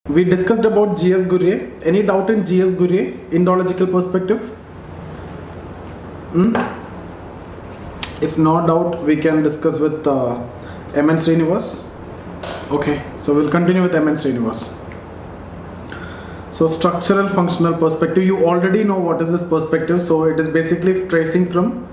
We discussed about G.S. Gurye. Any doubt in G.S. Gurye, Indological perspective? If no doubt, we can discuss with M.N. Srinivas. Okay, so we'll continue with M.N. Srinivas. So structural functional perspective, you already know what is this perspective. So it is basically tracing from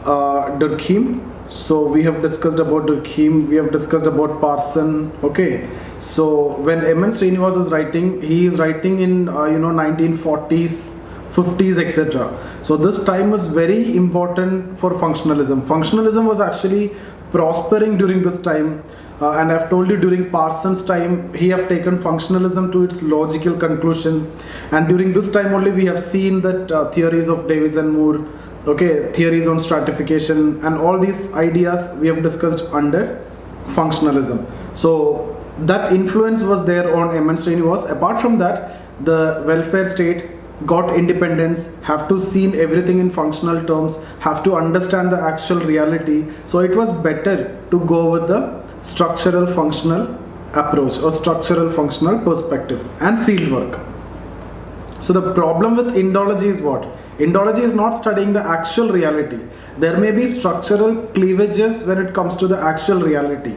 Durkheim. So we have discussed about Durkheim, we have discussed about Parson. Okay, so when M.N. Srinivas is writing, he is writing in 1940s, 50s, etc. So this time was very important for functionalism. Functionalism was actually prospering during this time. And I've told you during Parsons' time, he have taken functionalism to its logical conclusion. And during this time only, we have seen that theories of Davis and Moore, okay, theories on stratification, and all these ideas we have discussed under functionalism. So that influence was there on M.N. Srinivas. Apart from that, the welfare state got independence, have to see everything in functional terms, have to understand the actual reality. So it was better to go with the structural functional approach or structural functional perspective and fieldwork. So the problem with Indology is what? Indology is not studying the actual reality. There may be structural cleavages when it comes to the actual reality.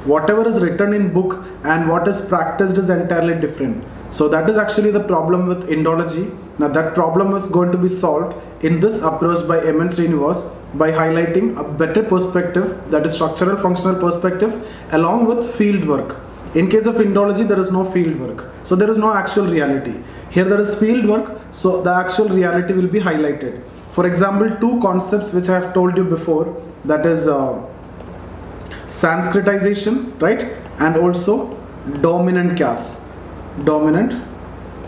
Whatever is written in book and what is practiced is entirely different. So that is actually the problem with Indology. Now that problem is going to be solved in this approach by M.N. Srinivas by highlighting a better perspective, that is structural functional perspective, along with field work. In case of Indology, there is no field work. So there is no actual reality. Here there is field work, so the actual reality will be highlighted. For example, two concepts which I have told you before, that is Sanskritization, right? And also dominant caste. Dominant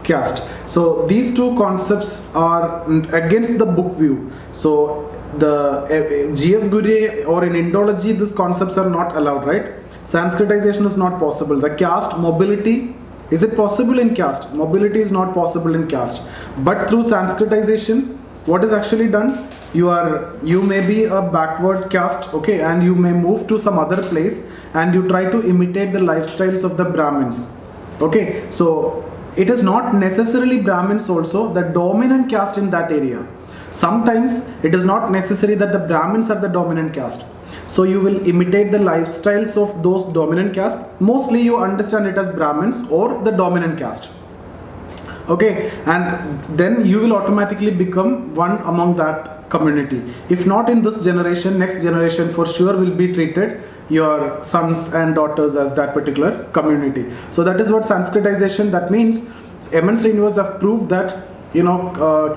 caste. So these two concepts are against the book view. So the G.S. Gurye or in Indology, these concepts are not allowed, right? Sanskritization is not possible. The caste mobility, is it possible in caste? Mobility is not possible in caste. But through Sanskritization, what is actually done? You may be a backward caste, okay, and you may move to some other place and you try to imitate the lifestyles of the Brahmins. Okay, so it is not necessarily Brahmins also, the dominant caste in that area. Sometimes it is not necessary that the Brahmins are the dominant caste. So you will imitate the lifestyles of those dominant caste. Mostly you understand it as Brahmins or the dominant caste. Okay, and then you will automatically become one among that community. If not in this generation, next generation for sure will be treated your sons and daughters as that particular community. So that is what Sanskritization, that means M.N. Srinivas have proved that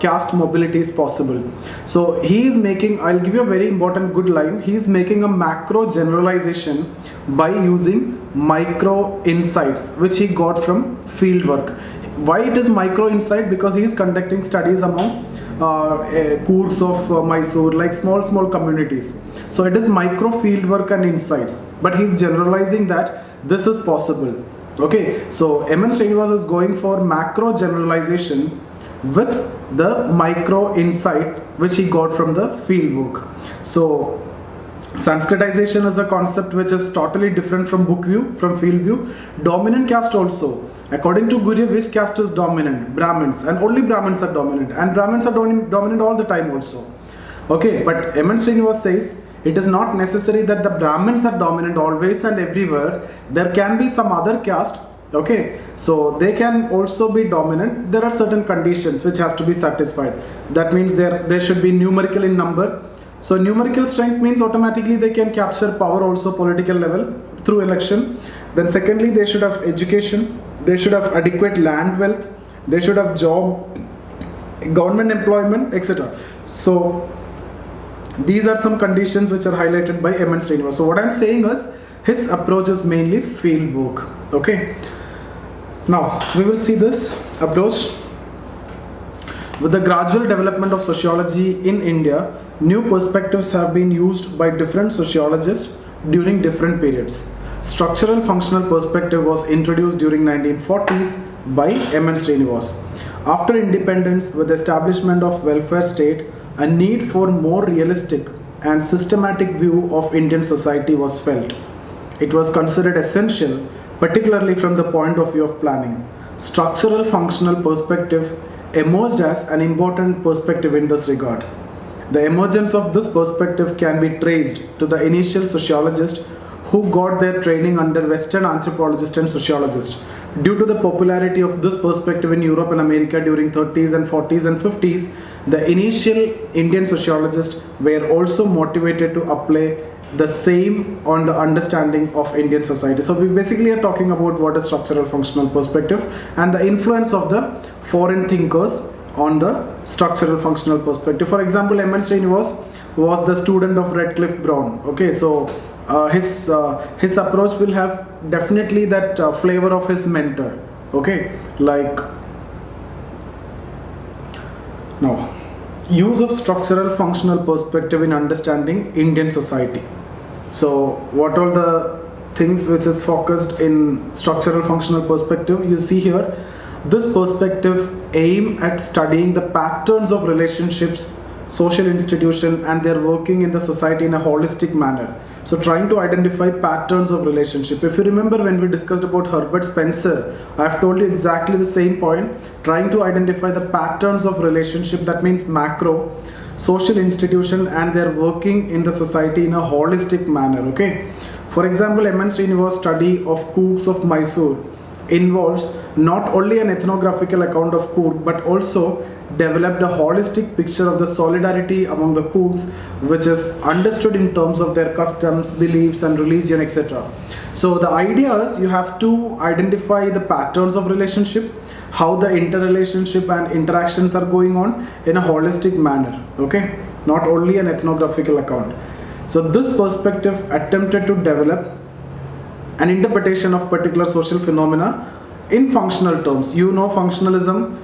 caste mobility is possible. So he is making, I'll give you a very important good line, he is making a macro generalization by using micro insights which he got from fieldwork. Why it is micro insight? Because he is conducting studies among courts of Mysore, like small communities. So it is micro fieldwork and insights, but he is generalizing that this is possible. Okay, so M.N. Srinivas is going for macro generalization with the micro insight which he got from the fieldwork. So Sanskritization is a concept which is totally different from book view, from field view. Dominant caste also. According to Gurye, which caste is dominant? Brahmins, and only Brahmins are dominant, and Brahmins are dominant all the time also. Okay, but M.N. Srinivas says it is not necessary that the Brahmins are dominant always and everywhere. There can be some other caste, okay, so they can also be dominant. There are certain conditions which has to be satisfied. That means there should be numerical in number. So numerical strength means automatically they can capture power also political level through election. Then secondly, they should have education, they should have adequate land wealth, they should have job, government employment, etc. So these are some conditions which are highlighted by M.N. Srinivas. So what I am saying is his approach is mainly field work. Okay. Now we will see this approach. With the gradual development of sociology in India, new perspectives have been used by different sociologists during different periods. Structural functional perspective was introduced during 1940s by M.N. Srinivas. After independence, with the establishment of welfare state, a need for more realistic and systematic view of Indian society was felt. It was considered essential particularly from the point of view of planning. Structural functional perspective emerged as an important perspective in this regard. The emergence of this perspective can be traced to the initial sociologists who got their training under Western anthropologists and sociologists. Due to the popularity of this perspective in Europe and America during 30s and 40s and 50s, the initial Indian sociologists were also motivated to apply the same on the understanding of Indian society. So we basically are talking about what is structural functional perspective and the influence of the foreign thinkers on the structural functional perspective. For example, Émile Srinivas was the student of Radcliffe-Brown. Okay, so his approach will have definitely that flavor of his mentor. Okay, like now, use of structural functional perspective in understanding Indian society. So what are the things which is focused in structural functional perspective? You see here, this perspective aim at studying the patterns of relationships, social institution, and their working in the society in a holistic manner. So trying to identify patterns of relationship. If you remember when we discussed about Herbert Spencer, I have told you exactly the same point. Trying to identify the patterns of relationship, that means macro, social institution, and their working in the society in a holistic manner. Okay. For example, Émile Srinivas' study of Cooks of Mysore involves not only an ethnographical account of Cook, but also developed a holistic picture of the solidarity among the Cooks, which is understood in terms of their customs, beliefs, and religion, etc. So the idea is you have to identify the patterns of relationship, how the interrelationship and interactions are going on in a holistic manner. Okay, not only an ethnographical account. So this perspective attempted to develop an interpretation of particular social phenomena in functional terms. You know, functionalism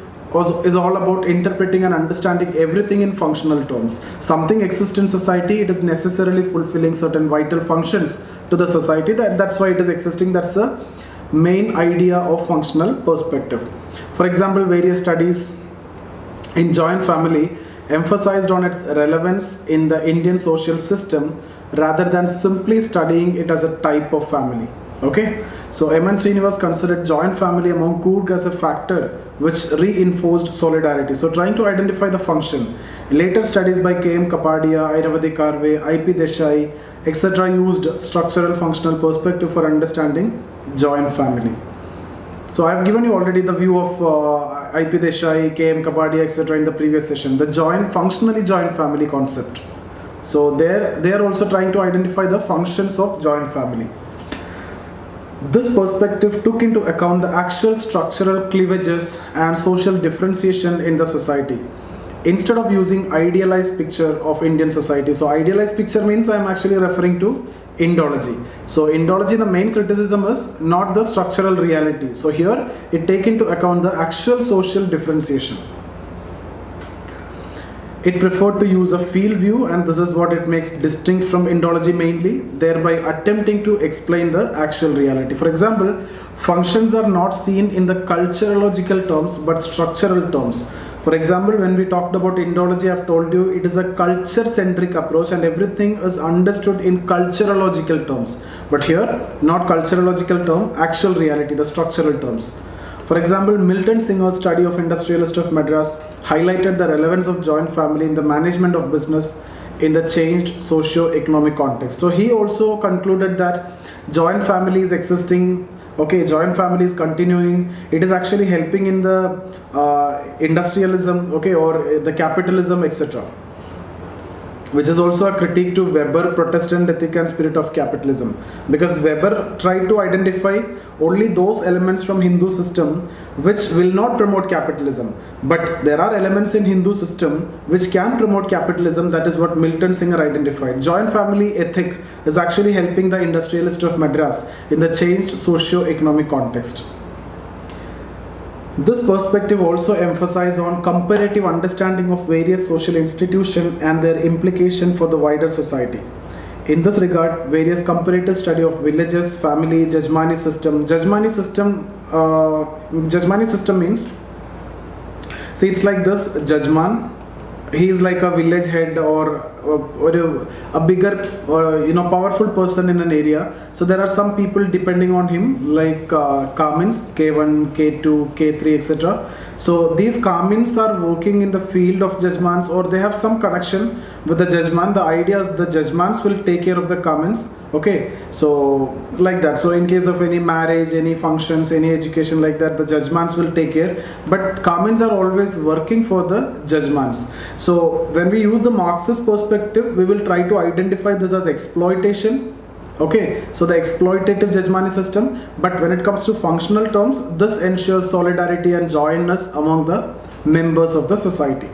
is all about interpreting and understanding everything in functional terms. Something exists in society, it is necessarily fulfilling certain vital functions to the society. That's why it is existing. That's the main idea of functional perspective. For example, various studies in joint family emphasized on its relevance in the Indian social system rather than simply studying it as a type of family. Okay, so Émile Srinivas considered joint family among Coorg as a factor which reinforced solidarity. So trying to identify the function. Later studies by K.M. Kapadia, Airavati Karve, I.P. Desai, etc. used structural functional perspective for understanding joint family. So I have given you already the view of I.P. Desai, K.M. Kapadia, etc. in the previous session. The functionally joint family concept. So they are also trying to identify the functions of joint family. This perspective took into account the actual structural cleavages and social differentiation in the society, instead of using idealized picture of Indian society. So idealized picture means I am actually referring to Indology. So Indology, the main criticism is not the structural reality. So here it take into account the actual social differentiation. It preferred to use a field view, and this is what it makes distinct from Indology mainly, thereby attempting to explain the actual reality. For example, functions are not seen in the culturological terms but structural terms. For example, when we talked about Indology, I have told you it is a culture-centric approach and everything is understood in culturological terms. But here, not culturological term, actual reality, the structural terms. For example, Milton Singer's study of Industrialist of Madras highlighted the relevance of joint family in the management of business in the changed socio-economic context. So he also concluded that joint family is existing, okay, joint family is continuing, it is actually helping in the industrialism, okay, or the capitalism, etc. Which is also a critique to Weber, Protestant ethic and spirit of capitalism. Because Weber tried to identify only those elements from Hindu system which will not promote capitalism. But there are elements in Hindu system which can promote capitalism. That is what Milton Singer identified. Joint family ethic is actually helping the industrialist of Madras in the changed socio-economic context. This perspective also emphasizes on comparative understanding of various social institutions and their implication for the wider society. In this regard, various comparative study of villages, family, Jajmani system. Jajmani system means, see, it's like this: Jajman, he is like a village head or a bigger powerful person in an area. So there are some people depending on him, like Kamins, K1, K2, K3, etc. So these Kamins are working in the field of judgments, or they have some connection with the judgment. The idea is the judgments will take care of the Kamins. Okay, so like that. So in case of any marriage, any functions, any education like that, the judgments will take care, but Kamins are always working for the judgments. So when we use the Marxist perspective, we will try to identify this as exploitation. Okay, so the exploitative judgment system. But when it comes to functional terms, this ensures solidarity and jointness among the members of the society.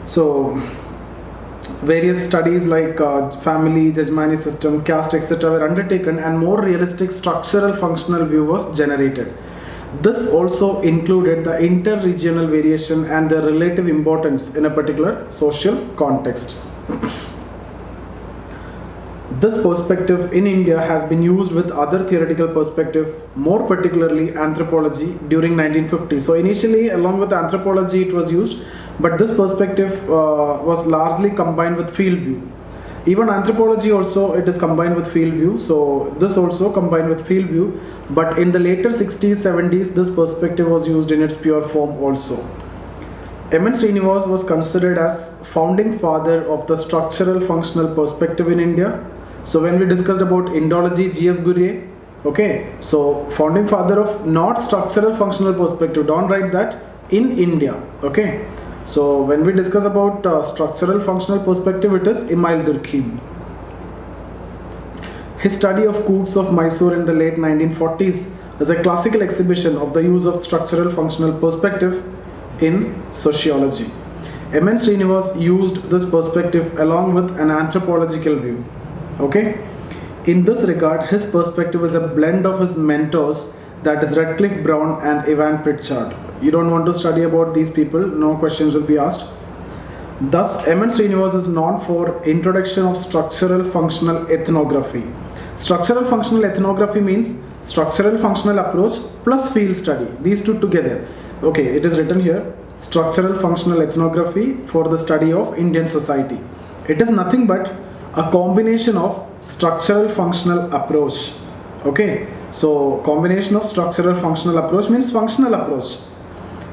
So various studies like family, judgmani system, caste, etc. were undertaken, and more realistic structural functional view was generated. This also included the inter-regional variation and their relative importance in a particular social context. This perspective in India has been used with other theoretical perspective, more particularly anthropology, during 1950. So initially, along with anthropology, it was used, but this perspective was largely combined with field view. Even anthropology also, it is combined with field view. So this also combined with field view, but in the later 60s, 70s, this perspective was used in its pure form also. Émile Srinivas was considered as founding father of the structural functional perspective in India. So when we discussed about Indology, G.S. Gurye, okay, so founding father of not structural functional perspective, don't write that, in India, okay. So when we discuss about structural functional perspective, it is Émile Durkheim. His study of courts of Mysore in the late 1940s is a classical exhibition of the use of structural functional perspective in sociology. Émile Srinivas used this perspective along with an anthropological view. Okay, in this regard, his perspective is a blend of his mentors, that is Radcliffe-Brown and Ivan Pritchard. You don't want to study about these people, no questions will be asked. Thus, Émile Srinivas is known for introduction of structural functional ethnography. Structural functional ethnography means structural functional approach plus field study, these two together. Okay, it is written here, structural functional ethnography for the study of Indian society. It is nothing but a combination of structural functional approach. Okay, so combination of structural functional approach means functional approach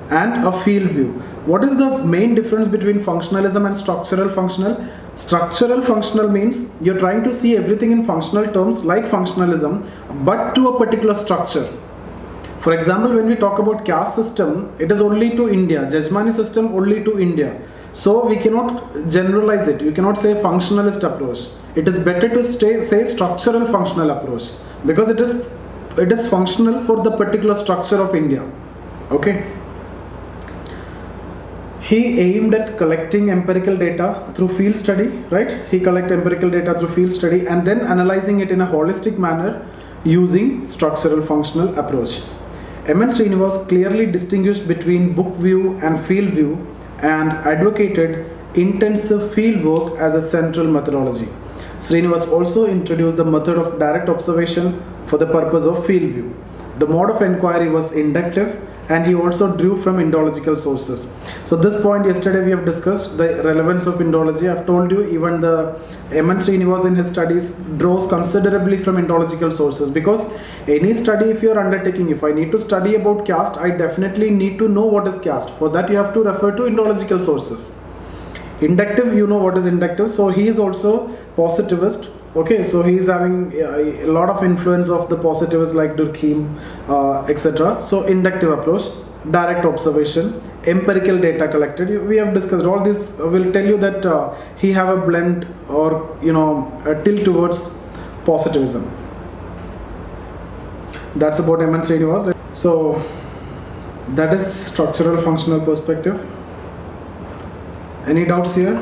and a field view. What is the main difference between functionalism and structural functional? Structural functional means you're trying to see everything in functional terms like functionalism, but to a particular structure. For example, when we talk about caste system, it is only to India, Jajmani system only to India. So we cannot generalize it. You cannot say functionalist approach. It is better to say structural functional approach, because it is functional for the particular structure of India. Okay. He aimed at collecting empirical data through field study, right? He collected empirical data through field study and then analyzing it in a holistic manner using structural functional approach. Émile Srinivas clearly distinguished between book view and field view and advocated intensive field work as a central methodology. Srinivas also introduced the method of direct observation for the purpose of field view. The mode of inquiry was inductive, and he also drew from Indological sources. So this point yesterday we have discussed, the relevance of Indology. I've told you even the Émile Srinivas in his studies draws considerably from Indological sources, because any study if you are undertaking, if I need to study about caste, I definitely need to know what is caste. For that you have to refer to Indological sources. Inductive, you know what is inductive, so he is also positivist. Okay, so he is having a lot of influence of the positivists like Durkheim, etc. So inductive approach, direct observation, empirical data collected. We have discussed all this. Will tell you that he have a blend or a tilt towards positivism. That's about Émile Srinivas. So that is structural functional perspective. Any doubts here?